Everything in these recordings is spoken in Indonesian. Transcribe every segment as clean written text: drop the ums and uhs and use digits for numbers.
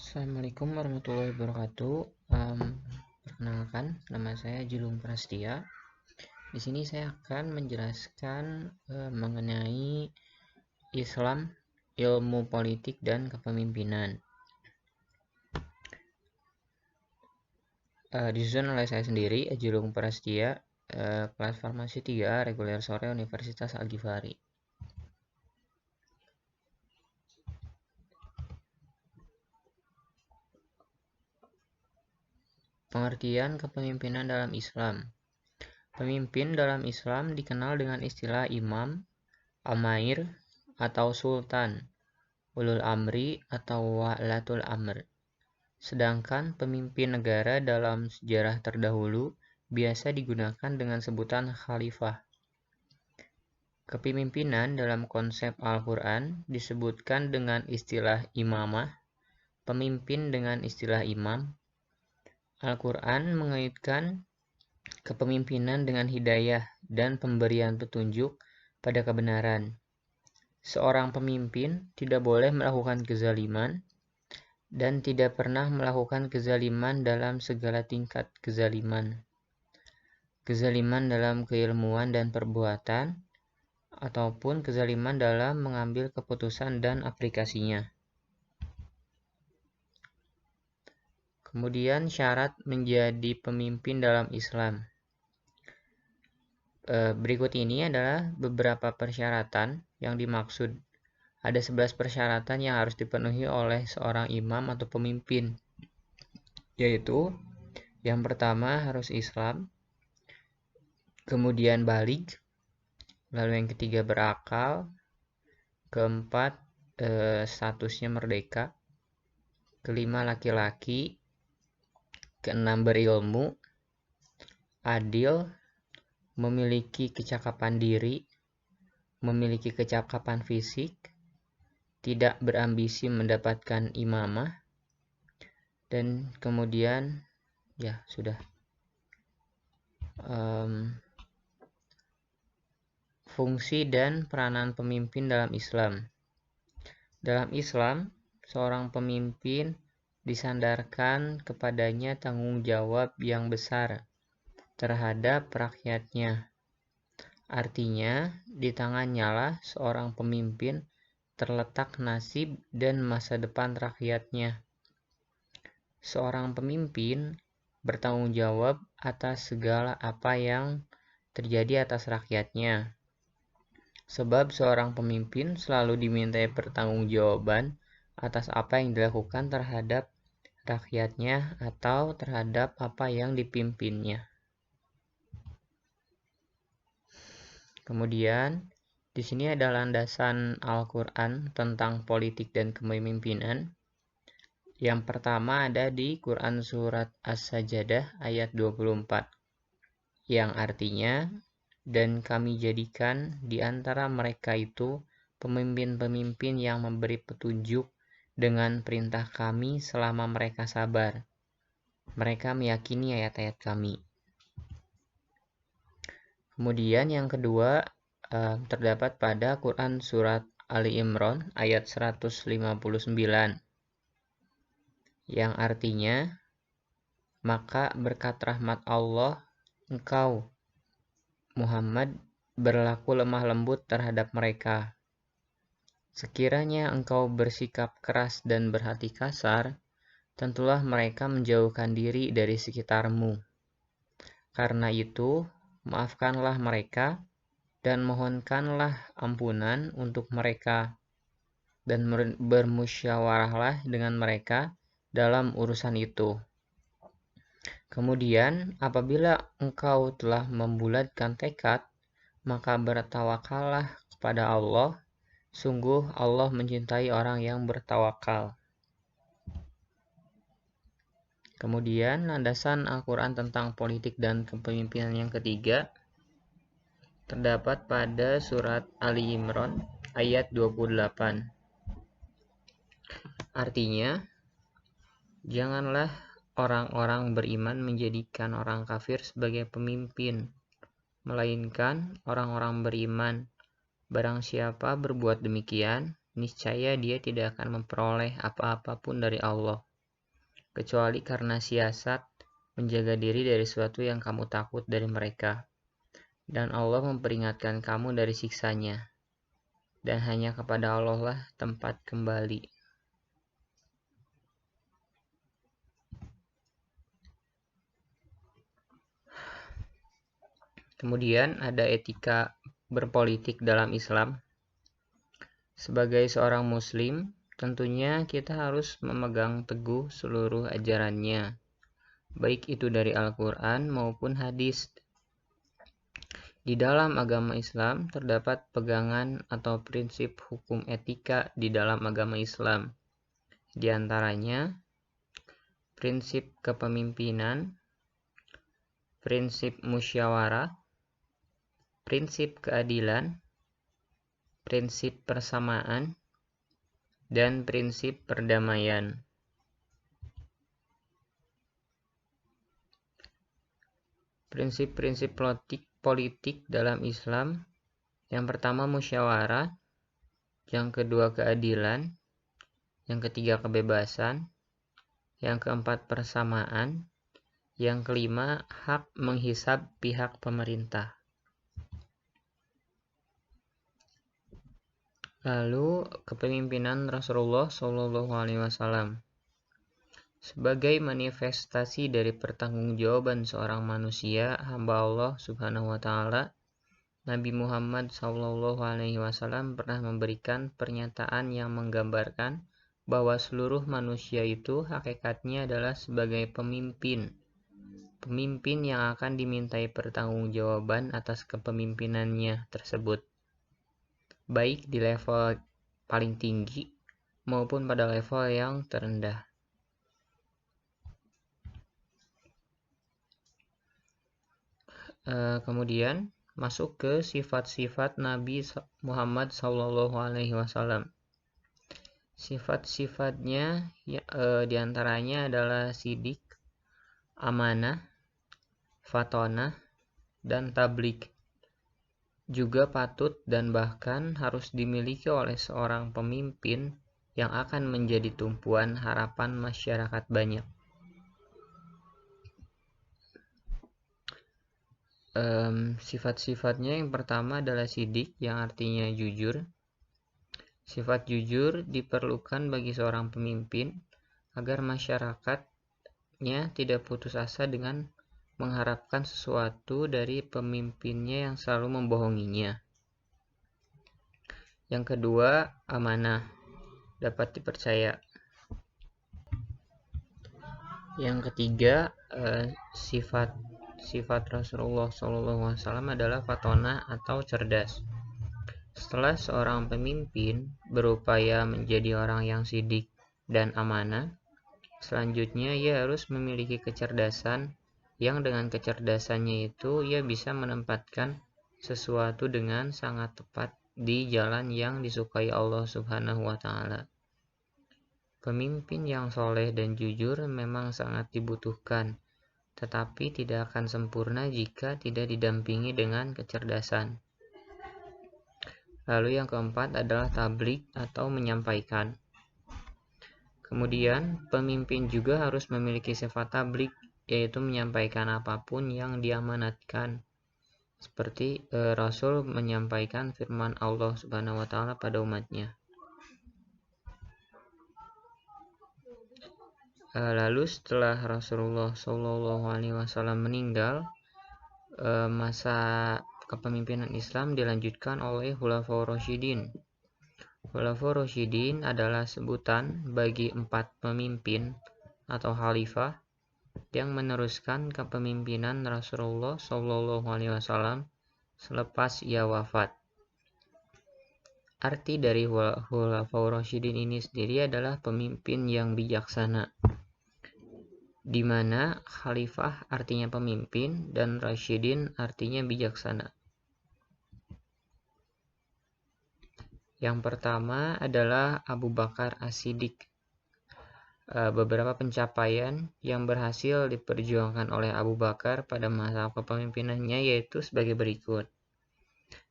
Assalamualaikum warahmatullahi wabarakatuh. Perkenalkan, nama saya Julung Prastia. Di sini saya akan menjelaskan mengenai Islam, ilmu politik dan kepemimpinan. Disusun oleh saya sendiri, Julung Prastia, kelas Farmasi 3, reguler sore Universitas Al-Ghifari. Pengertian kepemimpinan dalam Islam. Pemimpin dalam Islam dikenal dengan istilah imam, amair, atau sultan, ulul amri atau wa'latul amr. Sedangkan pemimpin negara dalam sejarah terdahulu biasa digunakan dengan sebutan khalifah. Kepemimpinan dalam konsep Al-Quran disebutkan dengan istilah imamah, pemimpin dengan istilah imam. Al-Quran mengaitkan kepemimpinan dengan hidayah dan pemberian petunjuk pada kebenaran. Seorang pemimpin tidak boleh melakukan kezaliman dan tidak pernah melakukan kezaliman dalam segala tingkat kezaliman. Kezaliman dalam keilmuan dan perbuatan, ataupun kezaliman dalam mengambil keputusan dan aplikasinya. Kemudian syarat menjadi pemimpin dalam Islam. Berikut ini adalah beberapa persyaratan yang dimaksud. Ada 11 persyaratan yang harus dipenuhi oleh seorang imam atau pemimpin, yaitu yang pertama harus Islam, kemudian baligh, lalu yang ketiga berakal, keempat statusnya merdeka, kelima laki-laki, keenam berilmu, adil, memiliki kecakapan diri, memiliki kecakapan fisik, tidak berambisi mendapatkan imamah, dan kemudian sudah. Fungsi dan peranan pemimpin dalam Islam. Dalam Islam, seorang pemimpin disandarkan kepadanya tanggung jawab yang besar terhadap rakyatnya. Artinya, di tangannya lah seorang pemimpin terletak nasib dan masa depan rakyatnya. Seorang pemimpin bertanggung jawab atas segala apa yang terjadi atas rakyatnya. Sebab seorang pemimpin selalu dimintai pertanggungjawaban atas apa yang dilakukan terhadap rakyatnya atau terhadap apa yang dipimpinnya. Kemudian, di sini ada landasan Al-Quran tentang politik dan kepemimpinan. Yang pertama ada di Quran Surat As-Sajdah ayat 24, yang artinya, dan kami jadikan di antara mereka itu pemimpin-pemimpin yang memberi petunjuk dengan perintah kami selama mereka sabar. Mereka meyakini ayat-ayat kami. Kemudian yang kedua terdapat pada Quran Surat Ali Imran ayat 159, yang artinya, maka berkat rahmat Allah engkau Muhammad berlaku lemah lembut terhadap mereka. Sekiranya engkau bersikap keras dan berhati kasar, tentulah mereka menjauhkan diri dari sekitarmu. Karena itu, maafkanlah mereka dan mohonkanlah ampunan untuk mereka, dan bermusyawarahlah dengan mereka dalam urusan itu. Kemudian, apabila engkau telah membulatkan tekad, maka bertawakallah kepada Allah. Sungguh Allah mencintai orang yang bertawakal. Kemudian, landasan Al-Quran tentang politik dan kepemimpinan yang ketiga terdapat pada surat Ali Imran ayat 28. Artinya, janganlah orang-orang beriman menjadikan orang kafir sebagai pemimpin, melainkan orang-orang beriman. Barang siapa berbuat demikian, niscaya dia tidak akan memperoleh apa-apa pun dari Allah. kecuali karena siasat menjaga diri dari sesuatu yang kamu takut dari mereka. Dan Allah memperingatkan kamu dari siksanya. Dan hanya kepada Allah lah tempat kembali. Kemudian ada etika berpolitik dalam Islam. Sebagai seorang muslim, tentunya kita harus memegang teguh seluruh ajarannya, baik itu dari Al-Quran maupun hadis. Di dalam agama Islam terdapat pegangan atau prinsip hukum etika di dalam agama Islam. Di antaranya, prinsip kepemimpinan, prinsip musyawarah, prinsip keadilan, prinsip persamaan, dan prinsip perdamaian. Prinsip-prinsip politik dalam Islam, yang pertama musyawarah, yang kedua keadilan, yang ketiga kebebasan, yang keempat persamaan, yang kelima hak menghisab pihak pemerintah. Lalu kepemimpinan Rasulullah SAW. Sebagai manifestasi dari pertanggungjawaban seorang manusia, hamba Allah Subhanahu wa Ta'ala, Nabi Muhammad SAW pernah memberikan pernyataan yang menggambarkan bahwa seluruh manusia itu hakikatnya adalah sebagai pemimpin yang akan dimintai pertanggungjawaban atas kepemimpinannya tersebut, baik di level paling tinggi maupun pada level yang terendah. Kemudian masuk ke sifat-sifat Nabi Muhammad SAW. Sifat-sifatnya diantaranya adalah sidik, amanah, fatonah, dan tabligh. Juga patut dan bahkan harus dimiliki oleh seorang pemimpin yang akan menjadi tumpuan harapan masyarakat banyak. Sifat-sifatnya yang pertama adalah sidik, yang artinya jujur. Sifat jujur diperlukan bagi seorang pemimpin agar masyarakatnya tidak putus asa dengan mengharapkan sesuatu dari pemimpinnya yang selalu membohonginya. Yang kedua, amanah, dapat dipercaya. Yang ketiga, sifat Rasulullah SAW adalah fatonah atau cerdas. Setelah seorang pemimpin berupaya menjadi orang yang sidik dan amanah, selanjutnya ia harus memiliki kecerdasan yang dengan kecerdasannya itu ia bisa menempatkan sesuatu dengan sangat tepat di jalan yang disukai Allah Subhanahu wa Ta'ala. Pemimpin yang soleh dan jujur memang sangat dibutuhkan, tetapi tidak akan sempurna jika tidak didampingi dengan kecerdasan. Lalu yang keempat adalah tabligh atau menyampaikan. Kemudian pemimpin juga harus memiliki sifat tabligh, yaitu menyampaikan apapun yang diamanatkan. Seperti Rasul menyampaikan firman Allah Subhanahu wa Ta'ala pada umatnya. Lalu setelah Rasulullah SAW meninggal, masa kepemimpinan Islam dilanjutkan oleh Khulafaur Rasyidin. Khulafaur Rasyidin adalah sebutan bagi 4 pemimpin atau khalifah yang meneruskan kepemimpinan Rasulullah SAW selepas ia wafat. Arti dari Khulafaur Rasyidin ini sendiri adalah pemimpin yang bijaksana, di mana khalifah artinya pemimpin dan Rasyidin artinya bijaksana. Yang pertama adalah Abu Bakar As-Siddiq. Beberapa pencapaian yang berhasil diperjuangkan oleh Abu Bakar pada masa kepemimpinannya yaitu sebagai berikut.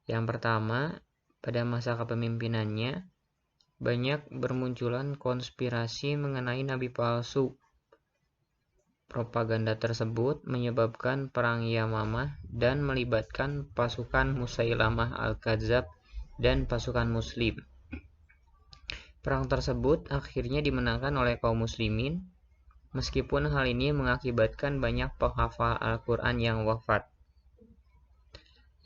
Yang pertama, pada masa kepemimpinannya banyak bermunculan konspirasi mengenai nabi palsu propaganda tersebut menyebabkan Perang Yamamah dan melibatkan pasukan Musailamah al-Kadzab dan pasukan Muslim. Perang tersebut akhirnya dimenangkan oleh kaum muslimin, meskipun hal ini mengakibatkan banyak penghafal Al-Quran yang wafat.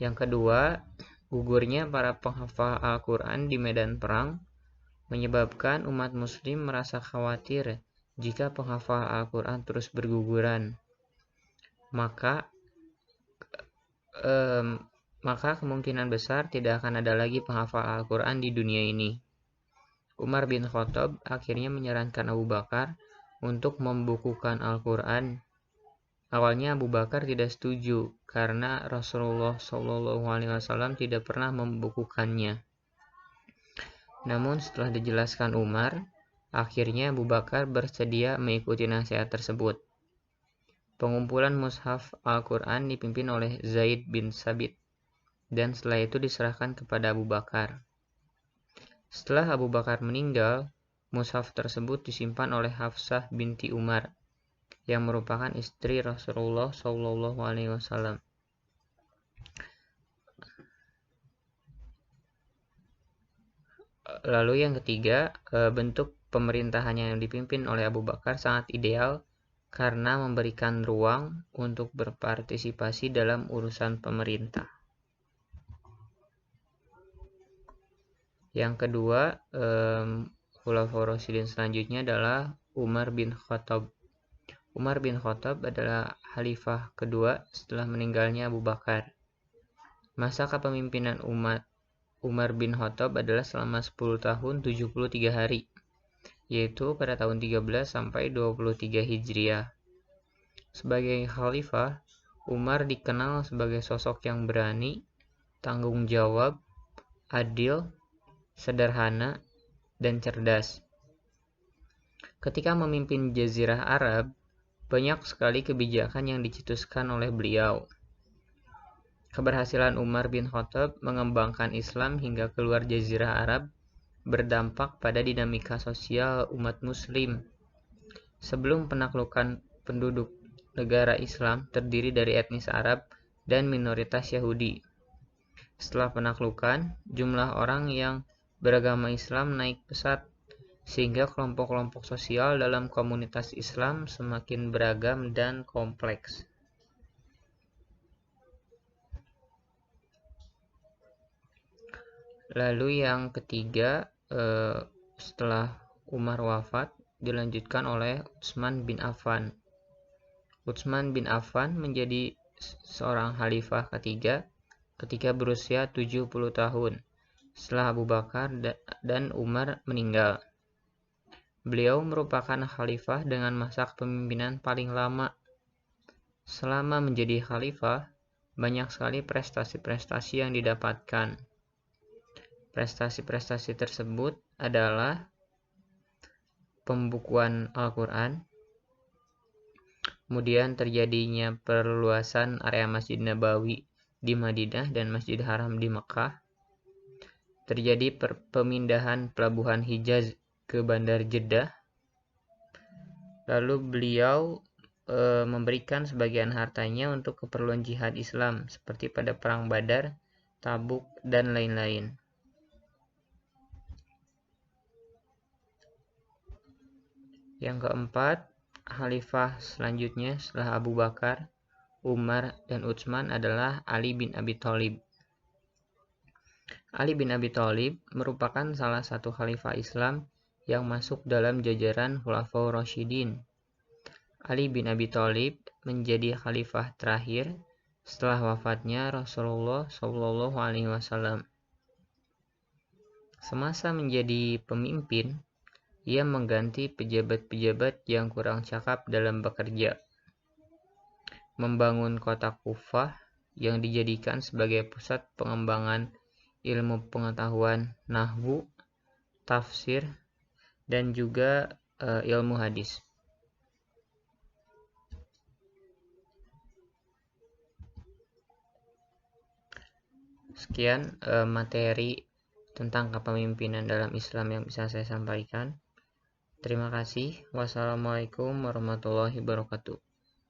Yang kedua, gugurnya para penghafal Al-Quran di medan perang menyebabkan umat muslim merasa khawatir jika penghafal Al-Quran terus berguguran. Maka kemungkinan besar tidak akan ada lagi penghafal Al-Quran di dunia ini. Umar bin Khattab akhirnya menyarankan Abu Bakar untuk membukukan Al-Quran. Awalnya Abu Bakar tidak setuju karena Rasulullah SAW tidak pernah membukukannya. Namun setelah dijelaskan Umar, akhirnya Abu Bakar bersedia mengikuti nasihat tersebut. Pengumpulan mushaf Al-Quran dipimpin oleh Zaid bin Sabit, dan setelah itu diserahkan kepada Abu Bakar. Setelah Abu Bakar meninggal, mushaf tersebut disimpan oleh Hafsah binti Umar, yang merupakan istri Rasulullah SAW. Lalu yang ketiga, bentuk pemerintahannya yang dipimpin oleh Abu Bakar sangat ideal karena memberikan ruang untuk berpartisipasi dalam urusan pemerintah. Yang kedua, Khulafaur Rasyidin selanjutnya adalah Umar bin Khattab. Umar bin Khattab adalah khalifah kedua setelah meninggalnya Abu Bakar. Masa kepemimpinan Umar bin Khattab adalah selama 10 tahun 73 hari, yaitu pada tahun 13 sampai 23 Hijriah. Sebagai khalifah, Umar dikenal sebagai sosok yang berani, tanggung jawab, adil, sederhana, dan cerdas. Ketika memimpin Jazirah Arab, banyak sekali kebijakan yang dicetuskan oleh beliau. Keberhasilan Umar bin Khattab mengembangkan Islam hingga keluar Jazirah Arab berdampak pada dinamika sosial umat Muslim. Sebelum penaklukan, penduduk negara Islam terdiri dari etnis Arab dan minoritas Yahudi. Setelah penaklukan, jumlah orang yang beragama Islam naik pesat, sehingga kelompok-kelompok sosial dalam komunitas Islam semakin beragam dan kompleks. Lalu yang ketiga, setelah Umar wafat, dilanjutkan oleh Utsman bin Affan. Utsman bin Affan menjadi seorang khalifah ketiga ketika berusia 70 tahun setelah Abu Bakar dan Umar meninggal. Beliau merupakan khalifah dengan masa kepemimpinan paling lama. Selama menjadi khalifah, banyak sekali prestasi-prestasi yang didapatkan. Prestasi-prestasi tersebut adalah pembukuan Al-Quran, kemudian terjadinya perluasan area Masjid Nabawi di Madinah dan Masjid Haram di Mekah, terjadi pemindahan pelabuhan Hijaz ke Bandar Jeddah, lalu beliau memberikan sebagian hartanya untuk keperluan jihad Islam seperti pada Perang Badar, Tabuk, dan lain-lain. Yang keempat, khalifah selanjutnya setelah Abu Bakar, Umar, dan Utsman adalah Ali bin Abi Thalib. Ali bin Abi Thalib merupakan salah satu khalifah Islam yang masuk dalam jajaran Khulafaur Rasyidin. Ali bin Abi Thalib menjadi khalifah terakhir setelah wafatnya Rasulullah SAW. Semasa menjadi pemimpin, ia mengganti pejabat-pejabat yang kurang cakap dalam bekerja, membangun kota Kufah yang dijadikan sebagai pusat pengembangan ilmu pengetahuan nahwu, tafsir, dan juga ilmu hadis. Sekian materi tentang kepemimpinan dalam Islam yang bisa saya sampaikan. Terima kasih. Wassalamualaikum warahmatullahi wabarakatuh.